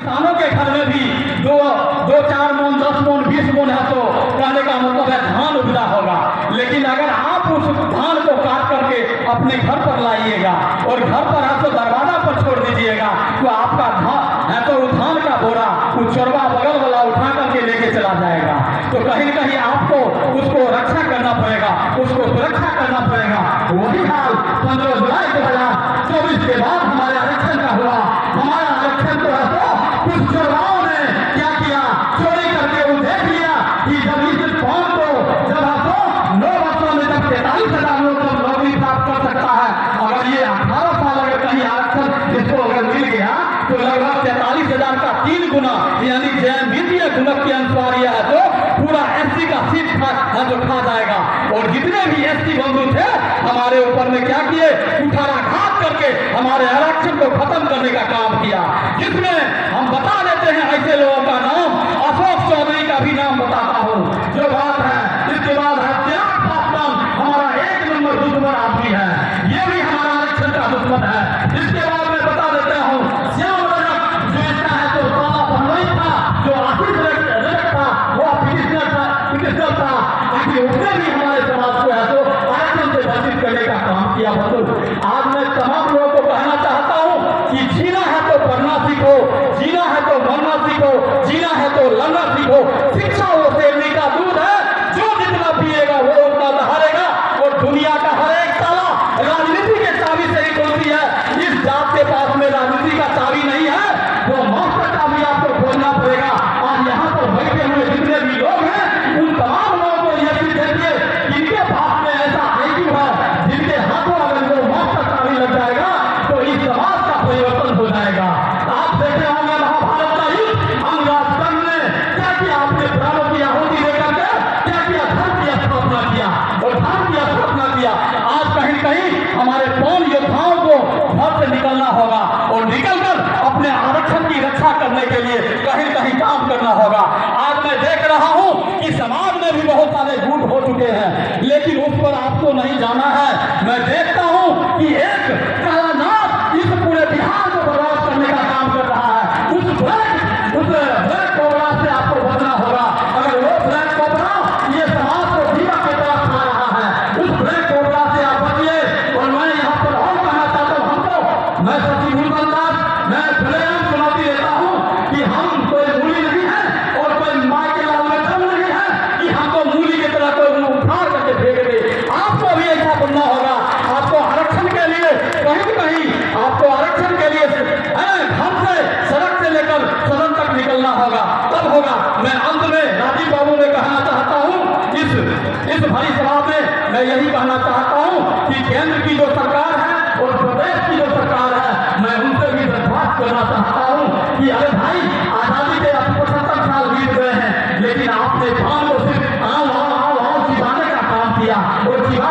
किसानों के घर में भी दो दो 4 मन 10 मन 20 मन है तो कहने का मतलब है धान उपजा होगा। लेकिन अगर आप उस धान को काट करके अपने घर पर लाइएगा और घर पर है तो दरवाजा पर छोड़ दीजिएगा तो आपका धान है तो धान का बोरा उस चोरवा बगल वाला उठा करके लेके चला जाएगा। तो कहीं न कहीं आपको उसको रक्षा करना पड़ेगा, उसको सुरक्षा करना पड़ेगा। वही हाल 15 जुलाई 2024 के बाद हमारे आरक्षण का हुआ। हमारा आरक्षण तो है तो कुछ चोरवाओं ने क्या किया, चोरी करके वो देख लिया कि जब इस फॉर्म को जब आपको 9 वर्षों में जब 43,000 लोग जब नौकरी प्राप्त कर सकता है, अगर ये 18 साल अगर कहीं आरक्षण इसको अगर मिल गया तो लगभग 43,000 का 3 गुना यानी वित्तीय गुणक के अनुसार यह है तो पूरा एससी का सीट है जो खा जाएगा। और जितने भी एससी बंधु थे हमारे ऊपर में क्या किए, कुठाराघात करके हमारे आरक्षण को खत्म करने का काम किया। जिसमें हम बता देते हैं ऐसे लोगों का नाम, अशोक चौधरी का भी नाम बताता हूँ जो बात है। इसके बाद है चिराग पासवान, हमारा 1 नंबर दुश्मन आदमी है, ये भी हमारा आरक्षण का दुश्मन है। इसके बाद मैं बता देता हूँ श्याम रजक जो इसका है तो साला पहलवान था, जो आशीष रजक था वो पिटिशनर था, ताकि उसने भी हमारे समाज को है तो आरक्षण से वंचित करने का काम किया। बंधु आज मैं तमाम लोगों को कहना चाहता हूँ कि जीना है तो पढ़ना सीखो, जीना है तो मरना सीखो, जीना है तो लड़ना सीखो। शिक्षा वो शेरनी का दूध है, जो जितना पिएगा वो उतना लहरेगा। और दुनिया का हर एक ताला राजनीति के चाबी से ही खुलती है। इस जात के पास में राजनीति का चाबी नहीं है, वो मौत का चाबी आपको खोलना पड़ेगा। और यहाँ पर बैठे हुए जितने भी लोग हैं उन तमाम लोगों को यह चीज देखिए, जिनके पास में ऐसा आईक्यू है, जिनके हाथों अगर वो मौत का चाबी लग जाएगा तो इस समाज का परिवर्तन हो जाएगा। आप देखे होंगे महाभारत का युद्ध, अंगराज कर्ण ने क्या किया, अपने प्राणों की आहुति देकर के क्या किया, धर्म की स्थापना किया और धर्म की स्थापना किया। आज कहीं कहीं हमारे कौन योद्धाओं को घर से निकलना होगा और निकलकर अपने आरक्षण की रक्षा करने के लिए कहीं कहीं काम करना होगा। आज मैं देख रहा हूं कि समाज में भी बहुत सारे झूठ हो चुके हैं, लेकिन उस पर आपको नहीं जाना है। मैं देखता हूं कि एक काला नाग इस पूरे बिहार को बर्बाद करने का काम कर रहा है। उस ब्लैक कोबरा से आपको बचना होगा। अगर वो ब्लैक कोबरा ये समाज को दीमक की तरफ खा रहा है, उस ब्लैक कोबरा से आप बचिए। और मैं यहाँ पर और कहना चाहता हूँ, हमको मैं सचिव मुलदास मैं खुलेआम चुनौती देता हूँ कि हम कोई मूली नहीं है और कोई माँ के लाल में जम नहीं है कि हमको मूली की तरह कोई उखाड़ करके फेंक दे। आपको भी ऐसा बनना होगा। आपको आरक्षण के लिए कहीं कहीं आपको आरक्षण के लिए घर से सड़क से लेकर सदन तक निकलना होगा, तब होगा। मैं अंत में राजीव बाबू में कहना चाहता हूँ, इस भरी सभा में मैं यही कहना चाहता हूँ कि केंद्र की जो सरकार है और प्रदेश की जो सरकार है, मैं उनसे भी दरख्वास्त करना चाहता हूँ कि अरे भाई आजादी के 75 साल बीत गए हैं, लेकिन आपने धान को सिर्फ आओ चिढ़ाने का काम किया और चिढ़ा